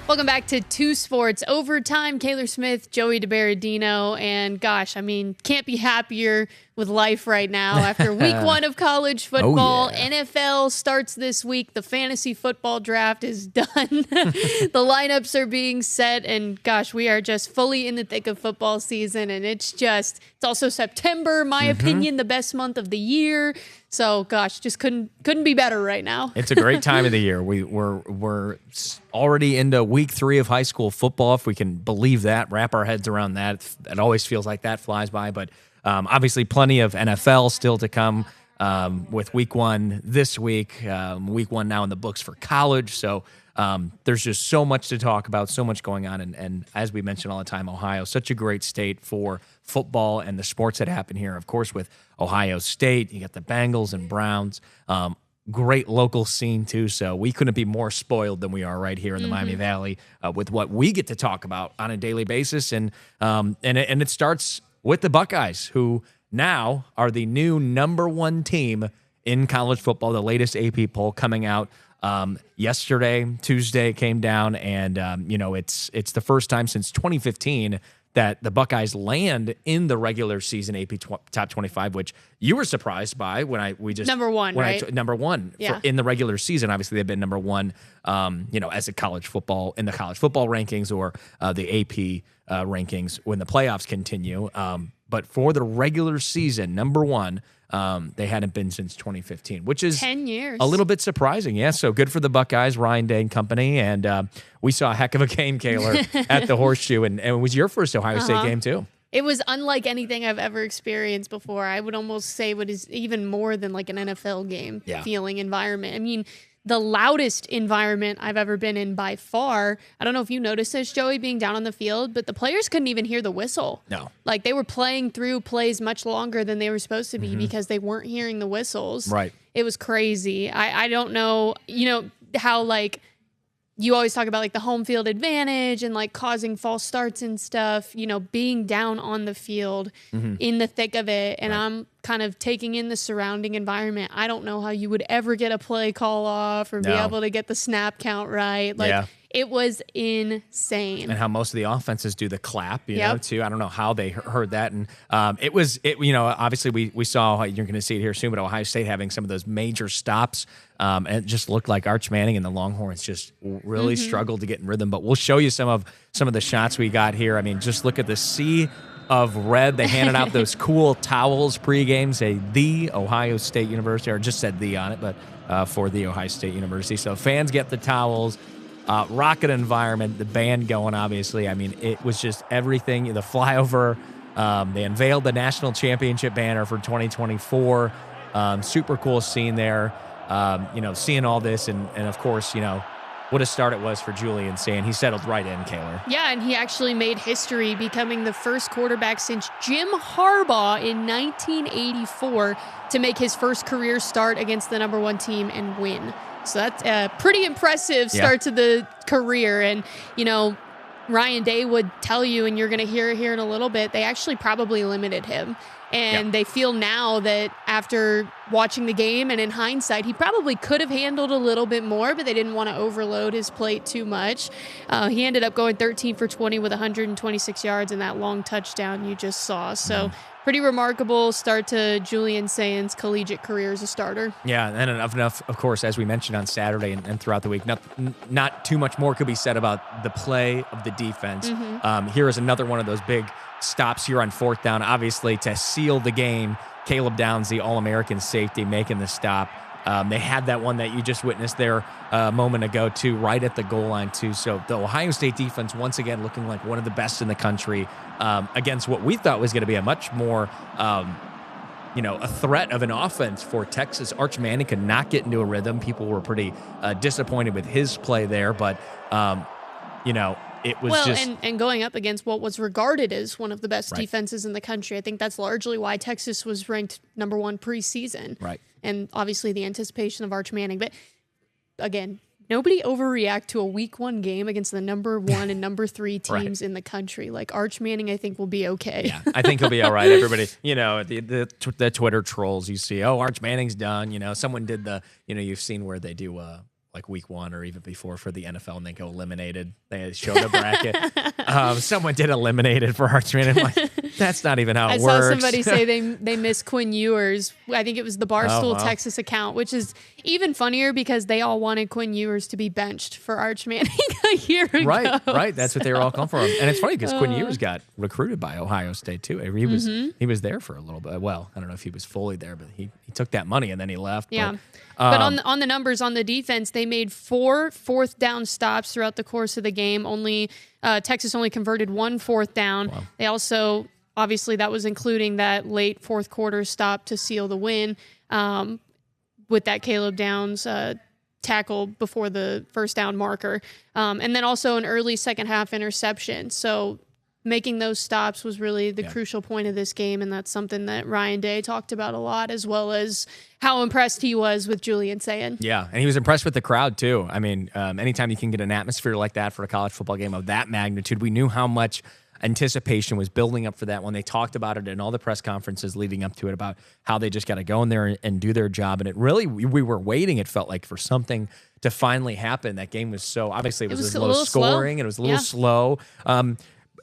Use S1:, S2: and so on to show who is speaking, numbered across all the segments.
S1: Welcome back to Two Sports Overtime. Kayler Smith, Joey DeBerardino, and gosh, I mean, can't be happier with life right now after week one of college football. NFL starts this week. The fantasy football draft is done. The lineups are being set, and gosh, we are just fully in the thick of football season, and it's also September, my opinion, the best month of the year. So, gosh, just couldn't be better right now.
S2: It's a great time of the year. We're already into week 3 of high school football, if we can believe that, wrap our heads around that. It always feels like that flies by, but obviously plenty of NFL still to come with week 1 this week, week 1 now in the books for college. So there's just so much to talk about, so much going on. And as we mention all the time, Ohio, such a great state for football and the sports that happen here. Of course, with Ohio State, you got the Bengals and Browns. Great local scene, too. So we couldn't be more spoiled than we are right here in the Miami Valley with what we get to talk about on a daily basis. And it starts with the Buckeyes, who now are the new #1 team in college football. The latest AP poll coming out yesterday, Tuesday, came down, and it's the first time since 2015 that the Buckeyes land in the regular season AP top 25, which you were surprised by when
S1: number one, right?
S2: Number one in the regular season. Obviously, they've been number one, as a college football in the college football rankings or the AP rankings when the playoffs continue. But for the regular season, number one, they hadn't been since 2015, which is
S1: 10 years.
S2: A little bit surprising. Yeah, so good for the Buckeyes, Ryan Day and company. And we saw a heck of a game, Kayler, at the Horseshoe. And it was your first Ohio State game, too.
S1: It was unlike anything I've ever experienced before. I would almost say what is even more than like an NFL game feeling environment. I mean, the loudest environment I've ever been in by far. I don't know if you noticed this, Joey, being down on the field, but the players couldn't even hear the whistle.
S2: No.
S1: Like they were playing through plays much longer than they were supposed to be because they weren't hearing the whistles.
S2: Right.
S1: It was crazy. I don't know, how like you always talk about like the home field advantage and like causing false starts and stuff, being down on the field in the thick of it. And I'm kind of taking in the surrounding environment. I don't know how you would ever get a play call off or be able to get the snap count right. It was insane.
S2: And how most of the offenses do the clap, too. I don't know how they heard that. And obviously we saw, you're going to see it here soon, but Ohio State having some of those major stops. And it just looked like Arch Manning and the Longhorns just really struggled to get in rhythm. But we'll show you some of the shots we got here. I mean, just look at the sea of red. They handed out those cool towels pregame, say the Ohio State University, or just said the on it, but for the Ohio State University. So fans get the towels. Rocket environment, the band going, obviously. I mean, it was just everything. The flyover, they unveiled the national championship banner for 2024. Super cool scene there. Seeing all this, and of course, what a start it was for Julian Sand. He settled right in, Kayler.
S1: Yeah, and he actually made history, becoming the first quarterback since Jim Harbaugh in 1984 to make his first career start against the #1 team and win. So that's a pretty impressive start to the career. And, Ryan Day would tell you, and you're going to hear it here in a little bit, they actually probably limited him. And they feel now that after watching the game and in hindsight, he probably could have handled a little bit more, but they didn't want to overload his plate too much. He ended up going 13 for 20 with 126 yards and that long touchdown you just saw. So pretty remarkable start to Julian Sand's collegiate career as a starter.
S2: Yeah, and enough, of course, as we mentioned on Saturday and throughout the week, not too much more could be said about the play of the defense. Here is another one of those big stops here on 4th down, obviously to seal the game. Caleb Downs, the All-American safety, making the stop. They had that one that you just witnessed there a moment ago, too, right at the goal line, too. So the Ohio State defense, once again, looking like one of the best in the country against what we thought was going to be a much more, a threat of an offense for Texas. Arch Manning could not get into a rhythm. People were pretty disappointed with his play there, but, it was
S1: and going up against what was regarded as one of the best defenses in the country. I think that's largely why Texas was ranked #1 preseason.
S2: Right.
S1: And obviously the anticipation of Arch Manning. But again, nobody overreact to a week 1 game against the #1 and #3 teams in the country. Like Arch Manning, I think will be okay.
S2: Yeah, I think he'll be all right. Everybody, the Twitter trolls you see, Arch Manning's done. Someone did you've seen where they do like week 1 or even before for the NFL and then go eliminated. They showed a bracket. Someone did eliminated for Arch Manning. I'm like, that's not even how it works.
S1: I saw somebody say they miss Quinn Ewers. I think it was the Barstool Texas account, which is even funnier because they all wanted Quinn Ewers to be benched for Arch Manning a year ago.
S2: Right. That's what they were all calling for him. And it's funny because Quinn Ewers got recruited by Ohio State too. He was there for a little bit. Well, I don't know if he was fully there, but he took that money and then he left.
S1: Yeah. But on the numbers on the defense, they made 4 fourth down stops throughout the course of the game. Texas only converted 1 fourth down. Wow. They also, obviously, that was including that late fourth quarter stop to seal the win with that Caleb Downs tackle before the first down marker. And then also an early second half interception. So making those stops was really the crucial point of this game, and that's something that Ryan Day talked about a lot, as well as how impressed he was with Julian Sayin.
S2: Yeah, and he was impressed with the crowd, too. I mean, anytime you can get an atmosphere like that for a college football game of that magnitude, we knew how much anticipation was building up for that when they talked about it in all the press conferences leading up to it, about how they just got to go in there and do their job. And it really, we were waiting, it felt like, for something to finally happen. That game was so, obviously, it was low scoring, and it was a little slow.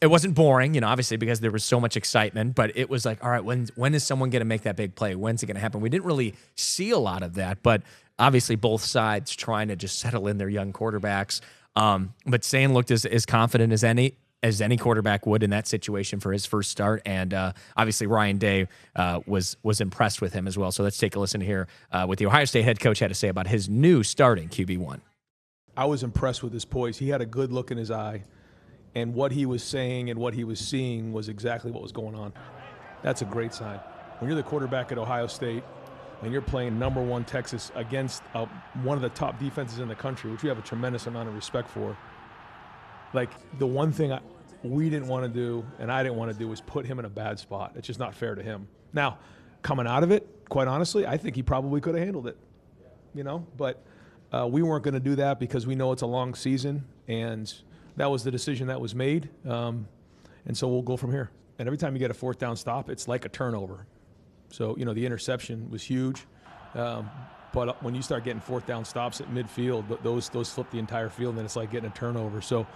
S2: It wasn't boring, obviously, because there was so much excitement, but it was like, all right, when is someone going to make that big play? When's it going to happen? We didn't really see a lot of that, but obviously both sides trying to just settle in their young quarterbacks. But Sayin looked as confident as any quarterback would in that situation for his first start, and obviously Ryan Day was impressed with him as well. So let's take a listen here what the Ohio State head coach had to say about his new starting QB1.
S3: I was impressed with his poise. He had a good look in his eye. And what he was saying and what he was seeing was exactly what was going on. That's a great sign. When you're the quarterback at Ohio State and you're playing number 1 Texas against one of the top defenses in the country, which we have a tremendous amount of respect for, like, the one thing we didn't want to do and I didn't want to do was put him in a bad spot. It's just not fair to him. Now, coming out of it, quite honestly, I think he probably could have handled it, but we weren't going to do that because we know it's a long season, and that was the decision that was made, and so we'll go from here. And every time you get a fourth down stop, it's like a turnover. So, the interception was huge, but when you start getting fourth down stops at midfield, those flip the entire field, and then it's like getting a turnover. So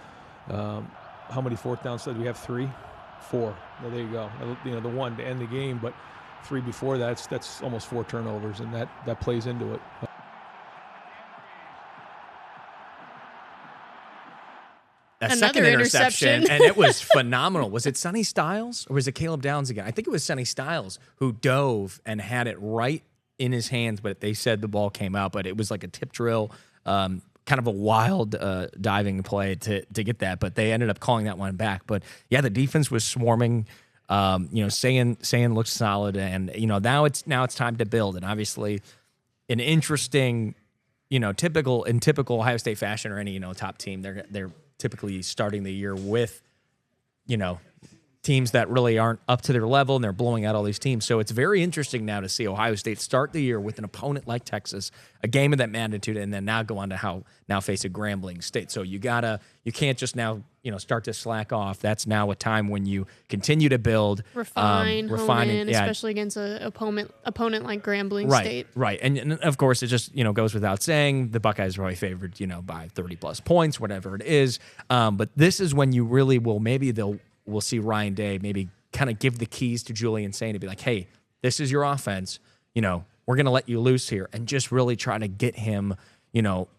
S3: how many fourth down stops? We have 3? 4. Well, there you go. The one to end the game, but 3 before that's almost 4 turnovers, and that plays into it.
S2: A second interception, and it was phenomenal. Was it Sonny Styles or was it Caleb Downs again? I think it was Sonny Styles who dove and had it right in his hands, but they said the ball came out. But it was like a tip drill, kind of a wild diving play to get that. But they ended up calling that one back. But yeah, the defense was swarming. Sayin looks solid, and now it's time to build. And obviously, an interesting, typical Ohio State fashion, or any top team, they're typically starting the year with, teams that really aren't up to their level, and they're blowing out all these teams. So it's very interesting now to see Ohio State start the year with an opponent like Texas, a game of that magnitude, and then now go on to now face a Grambling State. So you can't just now, start to slack off. That's now a time when you continue to build,
S1: refine, especially against an opponent like Grambling State.
S2: Right. And of course, it just, goes without saying, the Buckeyes are probably favored, by 30 plus points, whatever it is. But this is when you really we'll see Ryan Day maybe kind of give the keys to Julian Sayin to be like, hey, this is your offense. We're going to let you loose here, and just really try to get him,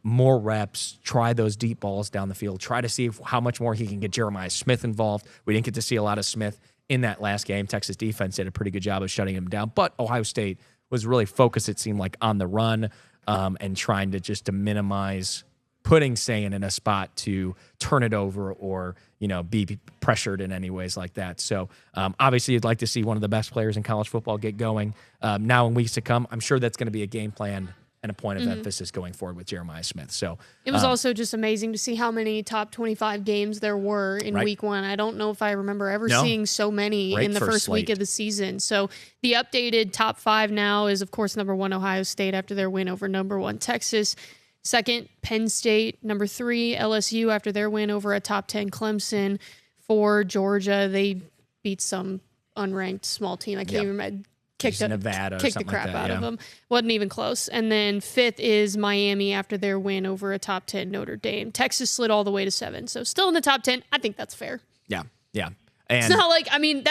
S2: more reps, try those deep balls down the field, try to see how much more he can get Jeremiah Smith involved. We didn't get to see a lot of Smith in that last game. Texas defense did a pretty good job of shutting him down, but Ohio State was really focused, it seemed like, on the run and trying to minimize putting Sayin in a spot to turn it over or, be pressured in any ways like that. So obviously you'd like to see one of the best players in college football get going now in weeks to come. I'm sure that's going to be a game plan and a point of emphasis going forward with Jeremiah Smith. So
S1: it was also just amazing to see how many top 25 games there were in week 1. I don't know if I remember ever seeing so many in the first week of the season. So the updated top 5 now is, of course, number 1, Ohio State after their win over number 1, Texas. Second, Penn State. Number 3, LSU after their win over a top 10 Clemson. 4, Georgia. They beat some unranked small team. I can't remember. kicked
S2: Nevada or
S1: kicked the
S2: something
S1: crap
S2: like that,
S1: out of
S2: yeah.
S1: them. Wasn't even close. And then 5th is Miami after their win over a top 10 Notre Dame. Texas slid all the way to 7. So still in the top 10. I think that's fair.
S2: Yeah.
S1: It's
S2: And
S1: not like, I mean,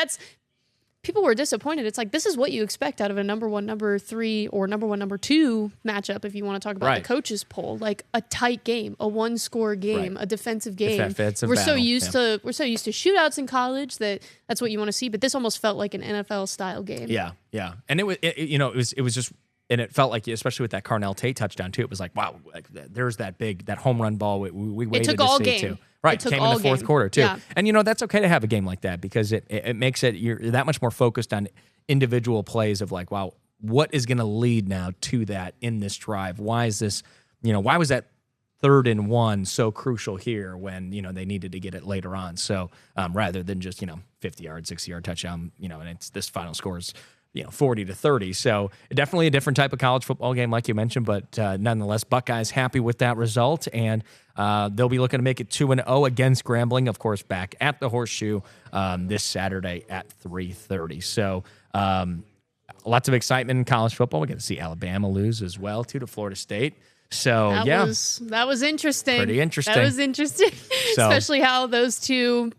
S1: people were disappointed. It's like, this is what you expect out of a number 1, number 3, or number 1, number 2 matchup if you want to talk about the coaches poll. Like a tight game, a 1-score game, a defensive game. We're so used to shootouts in college that's what you want to see, but this almost felt like an NFL style game.
S2: Yeah. And it was just, and it felt like, especially with that Carnell Tate touchdown too, it was like, wow, like, there's that home run ball we waited
S1: took
S2: to
S1: all
S2: see
S1: game.
S2: too. Right,
S1: It took
S2: came
S1: all
S2: in the fourth
S1: game.
S2: quarter too.
S1: Yeah.
S2: And that's okay to have a game like that because it makes it, you're that much more focused on individual plays of like, wow, what is going to lead now to that in this drive? Why is this, why was that 3rd and 1 so crucial here when, they needed to get it later on? So rather than just, 50-yard, 60-yard touchdown, and it's this final scores 40-30. So definitely a different type of college football game, like you mentioned, but nonetheless, Buckeyes happy with that result, and they'll be looking to make it 2-0 against Grambling, of course, back at the Horseshoe this Saturday at 3:30. So lots of excitement in college football. We get to see Alabama lose as well, too, to Florida State. So
S1: that was interesting.
S2: Pretty interesting.
S1: That was interesting,
S2: So,
S1: especially how those two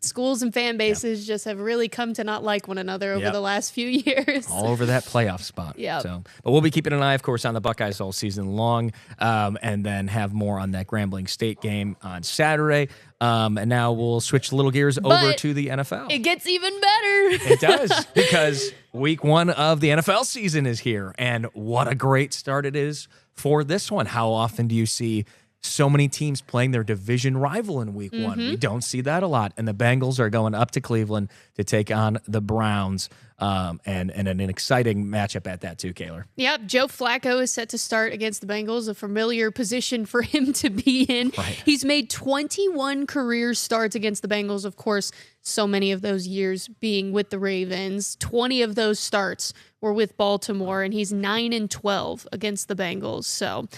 S1: schools and fan bases just have really come to not like one another over the last few years.
S2: All over that playoff spot.
S1: Yeah.
S2: So, but we'll be keeping an eye, of course, on the Buckeyes all season long, and then have more on that Grambling State game on Saturday. And now we'll switch little gears over to the NFL.
S1: It gets even better.
S2: It does, because week 1 of the NFL season is here, and what a great start it is for this one. How often do you see so many teams playing their division rival in week 1? We don't see that a lot. And the Bengals are going up to Cleveland to take on the Browns, and an exciting matchup at that too, Kayler.
S1: Yep, Joe Flacco is set to start against the Bengals, a familiar position for him to be in.
S2: Right.
S1: He's made 21 career starts against the Bengals, of course, so many of those years being with the Ravens. 20 of those starts were with Baltimore, and he's 9-12 against the Bengals. So,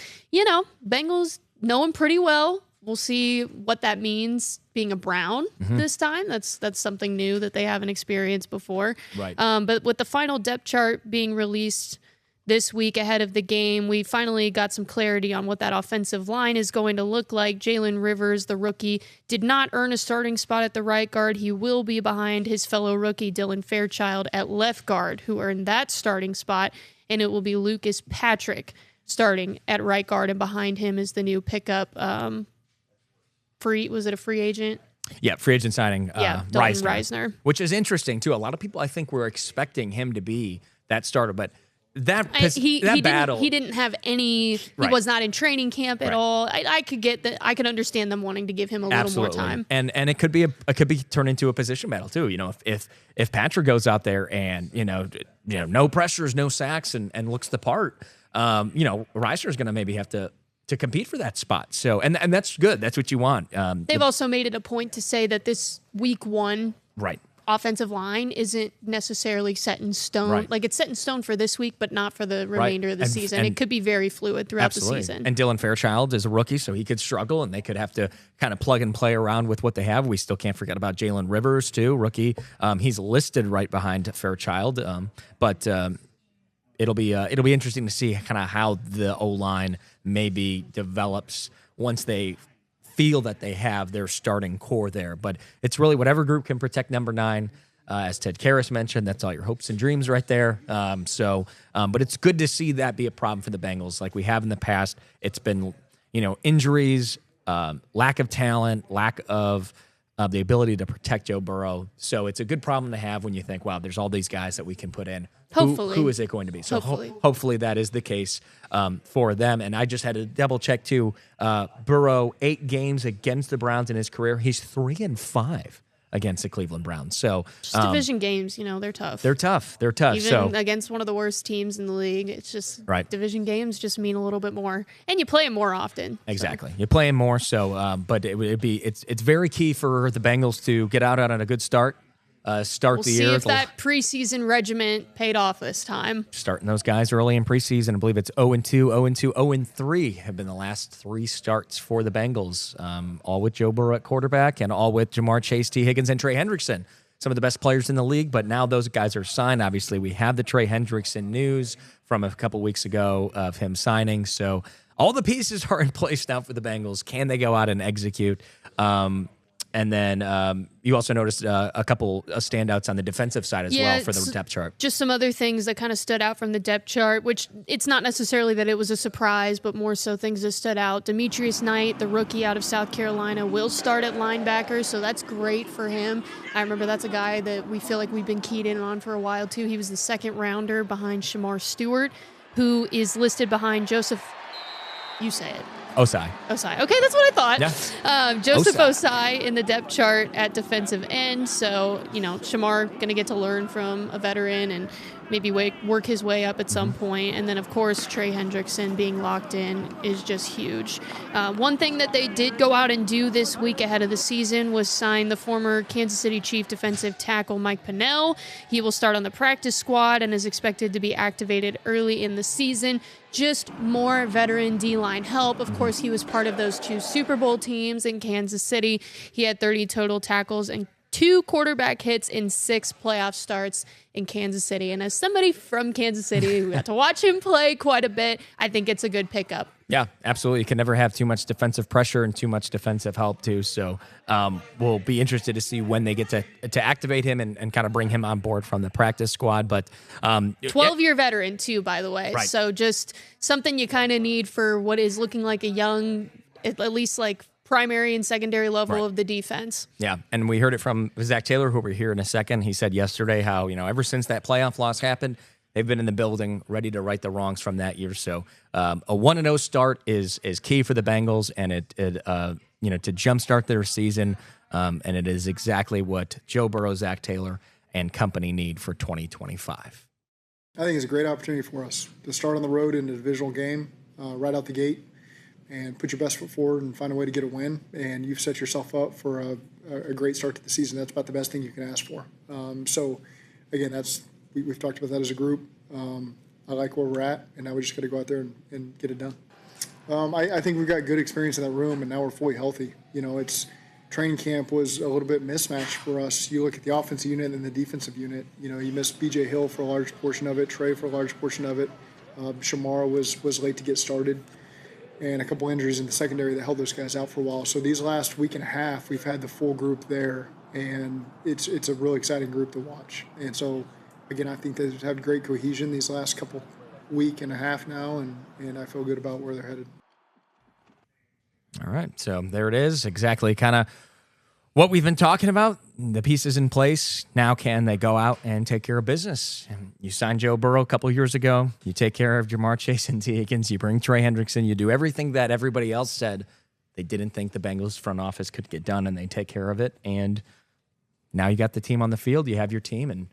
S1: Bengals know him pretty well. We'll see what that means being a Brown this time. That's something new that they haven't experienced before.
S2: Right.
S1: But with the final depth chart being released this week ahead of the game, we finally got some clarity on what that offensive line is going to look like. Jalen Rivers, the rookie, did not earn a starting spot at the right guard. He will be behind his fellow rookie, Dylan Fairchild, at left guard, who earned that starting spot, and it will be Lucas Patrick starting at right guard, and behind him is the new pickup. Was it a free agent?
S2: Yeah, free agent signing.
S1: Dalton Reisner.
S2: Which is interesting too. A lot of people, I think, were expecting him to be that starter, but
S1: he
S2: battle.
S1: He didn't have any. He was not in training camp at all. I could get that. I could understand them wanting to give him a little more time.
S2: And it could be turned into a position battle too. If Patrick goes out there and no pressures, no sacks, and looks the part, Reisner is going to maybe have to compete for that spot. So and that's good. That's what you want.
S1: They've also made it a point to say that this week 1 offensive line isn't necessarily set in stone.
S2: Right.
S1: Like it's set in stone for this week, but not for the remainder of the season. And it could be very fluid throughout the season.
S2: And Dylan Fairchild is a rookie, so he could struggle, and they could have to kind of plug and play around with what they have. We still can't forget about Jalen Rivers too, rookie. He's listed right behind Fairchild, but it'll be interesting to see kind of how the O-line maybe develops once they feel that they have their starting core there. But it's really whatever group can protect number 9. As Ted Karras mentioned, that's all your hopes and dreams right there. But it's good to see that be a problem for the Bengals. Like we have in the past, it's been, injuries, lack of talent, lack of the ability to protect Joe Burrow. So it's a good problem to have when you think, wow, there's all these guys that we can put in.
S1: Hopefully.
S2: Who is it going to be? So hopefully that is the case for them. And I just had to double check too. Burrow, 8 games against the Browns in his career. He's 3-5 against the Cleveland Browns. So
S1: just division games, they're tough.
S2: They're tough.
S1: Even against one of the worst teams in the league, it's just division games just mean a little bit more, and you play them more often.
S2: Exactly, you play them more. So, but it's very key for the Bengals to get out on a good start. Start the year.
S1: We'll see if that preseason regiment paid off this time.
S2: Starting those guys early in preseason. I believe it's 0-2, 0-2, 0-3 have been the last 3 starts for the Bengals, all with Joe Burrow at quarterback and all with Jamar Chase, T. Higgins, and Trey Hendrickson. some of the best players in the league, but now those guys are signed. Obviously, we have the Trey Hendrickson news from a couple weeks ago of him signing. So all the pieces are in place now for the Bengals. Can they go out and execute? And then you also noticed a couple of standouts on the defensive side as well for the depth chart.
S1: Just some other things that kind of stood out from the depth chart, which it's not necessarily that it was a surprise, but more so things that stood out. Demetrius Knight, the rookie out of South Carolina, will start at linebacker, so that's great for him. I remember that's a guy that we feel like we've been keyed in on for a while, too. He was the second rounder behind Shamar Stewart, who is listed behind Joseph. You say it.
S2: Osai.
S1: Okay, that's what I thought.
S2: Yeah.
S1: Joseph Osai in the depth chart at defensive end. So, Shamar going to get to learn from a veteran and maybe work his way up at some point. And then, of course, Trey Hendrickson being locked in is just huge. One thing that they did go out and do this week ahead of the season was sign the former Kansas City Chief defensive tackle Mike Pennell. He will start on the practice squad and is expected to be activated early in the season. Just more veteran D-line help. Of course, he was part of those 2 Super Bowl teams in Kansas City. He had 30 total tackles and 2 quarterback hits in 6 playoff starts in Kansas City. And as somebody from Kansas City who got to watch him play quite a bit, I think it's a good pickup.
S2: Yeah, absolutely. You can never have too much defensive pressure and too much defensive help, too. So we'll be interested to see when they get to activate him and kind of bring him on board from the practice squad. But
S1: 12-year veteran, too, by the way.
S2: Right.
S1: So just something you kind of need for what is looking like a young, at least like primary and secondary level of the defense.
S2: Yeah, and we heard it from Zach Taylor, who we're here in a second. He said yesterday how, ever since that playoff loss happened, they've been in the building ready to right the wrongs from that year. So a 1-0 start is key for the Bengals, and it to jumpstart their season, and it is exactly what Joe Burrow, Zach Taylor, and company need for 2025.
S4: I think it's a great opportunity for us to start on the road in a divisional game right out the gate and put your best foot forward and find a way to get a win. And you've set yourself up for a great start to the season. That's about the best thing you can ask for. So, again, we've talked about that as a group. I like where we're at, and now we just got to go out there and get it done. I think we've got good experience in that room, and now we're fully healthy. Training camp was a little bit mismatched for us. You look at the offensive unit and the defensive unit. You missed B.J. Hill for a large portion of it, Trey for a large portion of it. Shamar was late to get started, and a couple injuries in the secondary that held those guys out for a while. So these last week and a half, we've had the full group there, and it's a really exciting group to watch. And so, again, I think they've had great cohesion these last couple week and a half now, and I feel good about where they're headed.
S2: All right, so there it is, exactly kind of what we've been talking about. The pieces in place. Now can they go out and take care of business? You signed Joe Burrow a couple years ago. You take care of Jamar Chase and T. Higgins. You bring Trey Hendrickson. You do everything that everybody else said they didn't think the Bengals front office could get done, and they take care of it. And now you got the team on the field. You have your team, and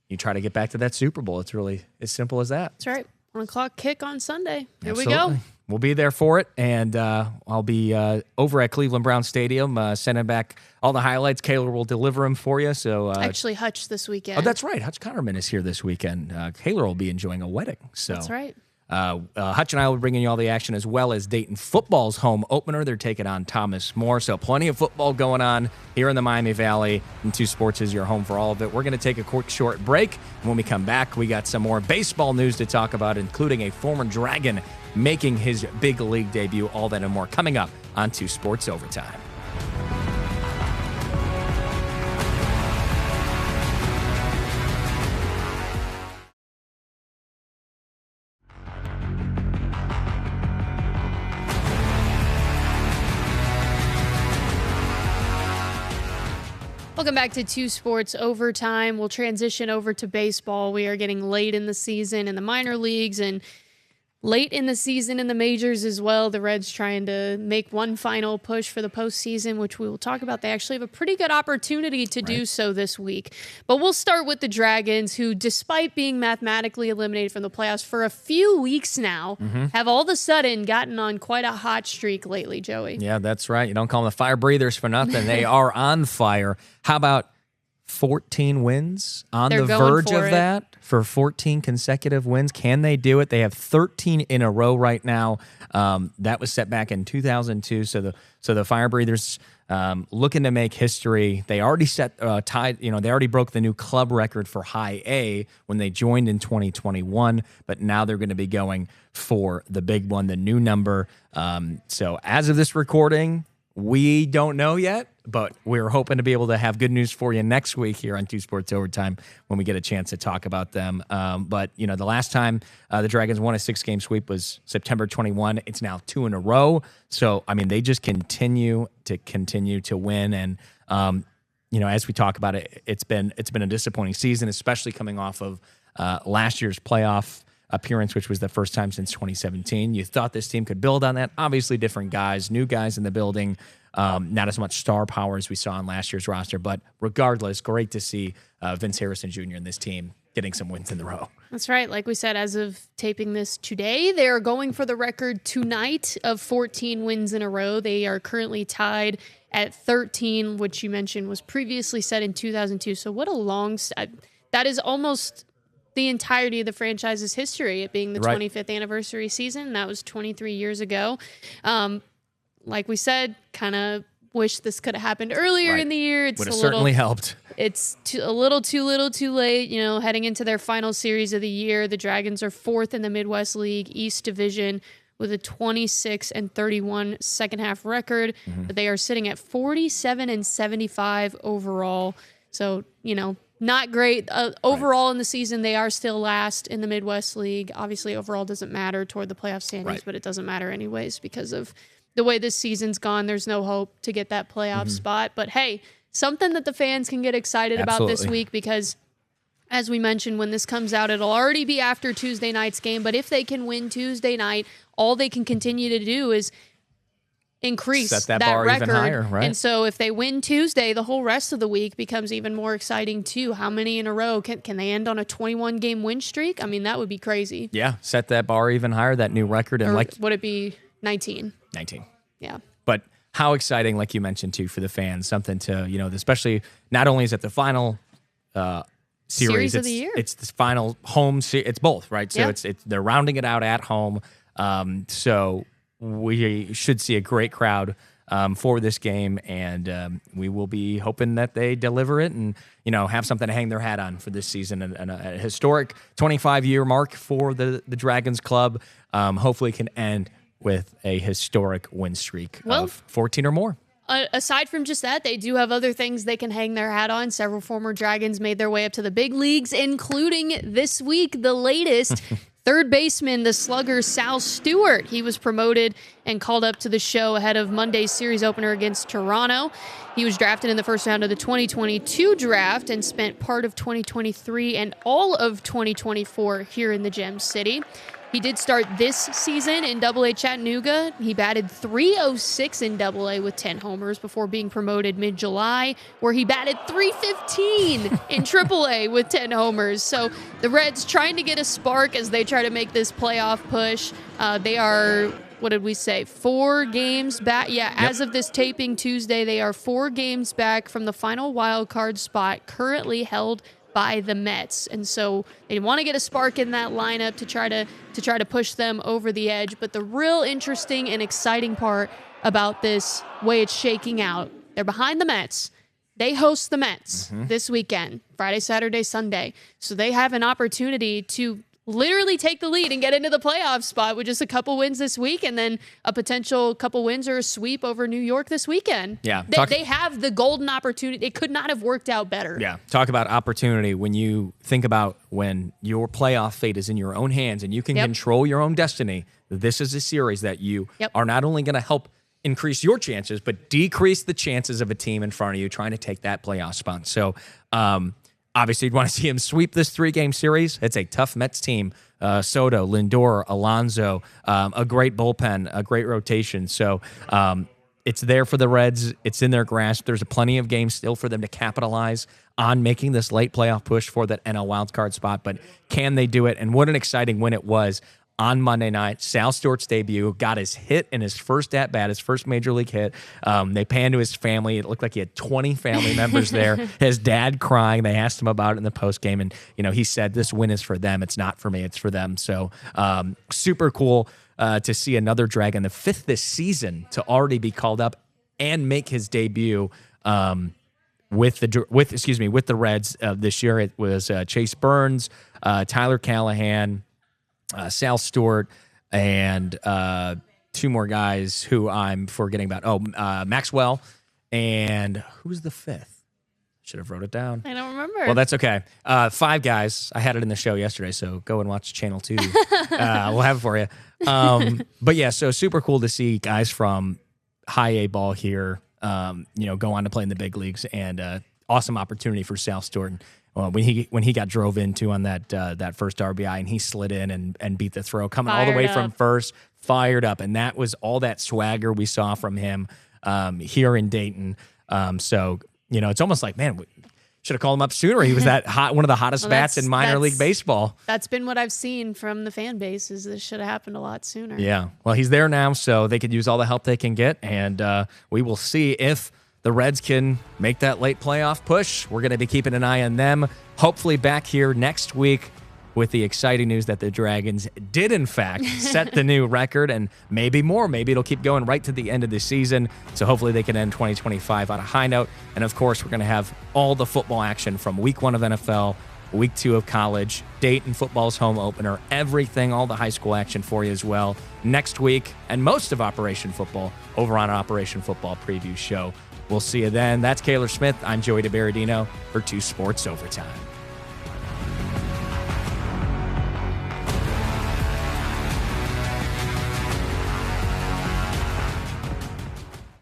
S2: you try to get back to that Super Bowl. It's really as simple as that.
S1: That's right. 1 o'clock kick on Sunday. Here
S2: Absolutely.
S1: we go.
S2: We'll be there for it, and I'll be over at Cleveland Brown Stadium sending back all the highlights. Kayler will deliver them for you. So
S1: actually, Hutch this weekend.
S2: Oh, that's right. Hutch Connerman is here this weekend. Kayler will be enjoying a wedding. So
S1: that's right.
S2: Hutch and I will be bringing you all the action, as well as Dayton football's home opener. They're taking on Thomas More. So plenty of football going on here in the Miami Valley, and 2 Sports is your home for all of it. We're going to take a quick short break. And when we come back, we got some more baseball news to talk about, including a former Dragon making his big league debut. All that and more coming up on 2 Sports Overtime.
S1: Welcome back to 2 Sports Overtime. We'll transition over to baseball. We are getting late in the season in the minor leagues and late in the season in the majors as well. The Reds trying to make one final push for the postseason, which we will talk about. They actually have a pretty good opportunity to do so this week. But we'll start with the Dragons, who, despite being mathematically eliminated from the playoffs for a few weeks now, have all of a sudden gotten on quite a hot streak lately, Joey.
S2: Yeah, that's right. You don't call them the fire breathers for nothing. They are on fire. How about 14 wins on the verge of that for 14 consecutive wins? Can they do it? They have 13 in a row right now. That was set back in 2002. So the fire breathers looking to make history. They already tied, they already broke the new club record for high A when they joined in 2021, but now they're going to be going for the big one, the new number. So as of this recording, we don't know yet, but we're hoping to be able to have good news for you next week here on Two Sports Overtime when we get a chance to talk about them. But, the last time the Dragons won a 6-game sweep was September 21. It's now 2 in a row. So, they just continue to win. And, as we talk about it, it's been a disappointing season, especially coming off of last year's playoff appearance, which was the first time since 2017. You thought this team could build on that. Obviously, different guys, new guys in the building, not as much star power as we saw on last year's roster. But regardless, great to see Vince Harrison Jr. and this team getting some wins in the row.
S1: That's right. Like we said, as of taping this today, they are going for the record tonight of 14 wins in a row. They are currently tied at 13, which you mentioned was previously set in 2002. So what a long that is almost the entirety of the franchise's history, it being the 25th anniversary season. That was 23 years ago. Like we said, kind of wish this could have happened earlier in the year.
S2: Would have certainly helped.
S1: It's a little too late, heading into their final series of the year. The Dragons are 4th in the Midwest League East Division with a 26-31 second half record. But they are sitting at 47-75 overall. So, not great. Overall in the season, they are still last in the Midwest League. Obviously, overall doesn't matter toward the playoff standings, but it doesn't matter anyways because of the way this season's gone. There's no hope to get that playoff spot. But hey, something that the fans can get excited about this week because, as we mentioned, when this comes out, it'll already be after Tuesday night's game. But if they can win Tuesday night, all they can continue to do is increase
S2: set that bar
S1: record.
S2: Even higher, right?
S1: And so if they win Tuesday, the whole rest of the week becomes even more exciting too. How many in a row? Can they end on a 21-game win streak? That would be crazy.
S2: Yeah, set that bar even higher, that new record. And
S1: would it be 19?
S2: 19.
S1: Yeah.
S2: But how exciting, like you mentioned too, for the fans, something to, especially not only is it the final series
S1: of the year.
S2: It's the final home series. It's both, right? So it's they're rounding it out at home. So we should see a great crowd for this game, and we will be hoping that they deliver it and have something to hang their hat on for this season, and a historic 25-year mark for the Dragons club. Hopefully, can end with a historic win streak of 14 or more.
S1: Aside from just that, they do have other things they can hang their hat on. Several former Dragons made their way up to the big leagues, including this week, the latest. Third baseman, the slugger Sal Stewart. He was promoted and called up to the show ahead of Monday's series opener against Toronto. He was drafted in the first round of the 2022 draft and spent part of 2023 and all of 2024 here in the Gem City. He did start this season in AA Chattanooga. He batted .306 in AA with 10 homers before being promoted mid-July, where he batted .315 in AAA with 10 homers. So the Reds trying to get a spark as they try to make this playoff push. They are, what did we say, 4 games back? Yeah, as of this taping Tuesday, they are 4 games back from the final wild card spot, currently held by the Mets. And so they want to get a spark in that lineup to try to push them over the edge. But the real interesting and exciting part about this way it's shaking out, they're behind the Mets. They host the Mets this weekend, Friday, Saturday, Sunday. So they have an opportunity to literally take the lead and get into the playoff spot with just a couple wins this week and then a potential couple wins or a sweep over New York this weekend.
S2: Yeah.
S1: They have the golden opportunity. It could not have worked out better.
S2: Yeah. Talk about opportunity when you think about when your playoff fate is in your own hands and you can control your own destiny. This is a series that you are not only going to help increase your chances, but decrease the chances of a team in front of you trying to take that playoff spot. So, obviously, you'd want to see him sweep this 3-game series. It's a tough Mets team. Soto, Lindor, Alonso, a great bullpen, a great rotation. So it's there for the Reds. It's in their grasp. There's plenty of games still for them to capitalize on making this late playoff push for that NL wildcard spot. But can they do it? And what an exciting win it was on Monday night. Sal Stewart's debut, got his hit in his first at-bat, his first major league hit. They panned to his family. It looked like he had 20 family members there. His dad crying. They asked him about it in the postgame, and he said, this win is for them. It's not for me. It's for them. So super cool to see another Dragon, the 5th this season, to already be called up and make his debut with the Reds this year. It was Chase Burns, Tyler Callahan, Sal Stewart, and two more guys who I'm forgetting about. Maxwell, and who's the fifth? Should have wrote it down.
S1: I don't remember.
S2: Well, that's okay. 5 guys. I had it in the show yesterday, so go and watch Channel 2. We'll have it for you. But yeah, so super cool to see guys from high A ball here, go on to play in the big leagues, and awesome opportunity for Sal Stewart. When he got drove into on that first RBI, and he slid in and beat the throw, coming all the way from first, fired up, and that was all that swagger we saw from him here in Dayton. It's almost like, man, we should have called him up sooner. He was that hot, one of the hottest bats in minor league baseball.
S1: That's been what I've seen from the fan base, is this should have happened a lot sooner.
S2: Yeah. Well, he's there now, so they could use all the help they can get, and we will see if the Reds can make that late playoff push. We're going to be keeping an eye on them. Hopefully back here next week with the exciting news that the Dragons did, in fact, set the new record, and maybe more. Maybe it'll keep going right to the end of the season. So hopefully they can end 2025 on a high note. And, of course, we're going to have all the football action from week 1 of NFL, week 2 of college, Dayton football's home opener, everything, all the high school action for you as well next week, and most of Operation Football over on Operation Football Preview Show. We'll see you then. That's Kayler Smith. I'm Joey DeBerardino for 2 Sports Overtime.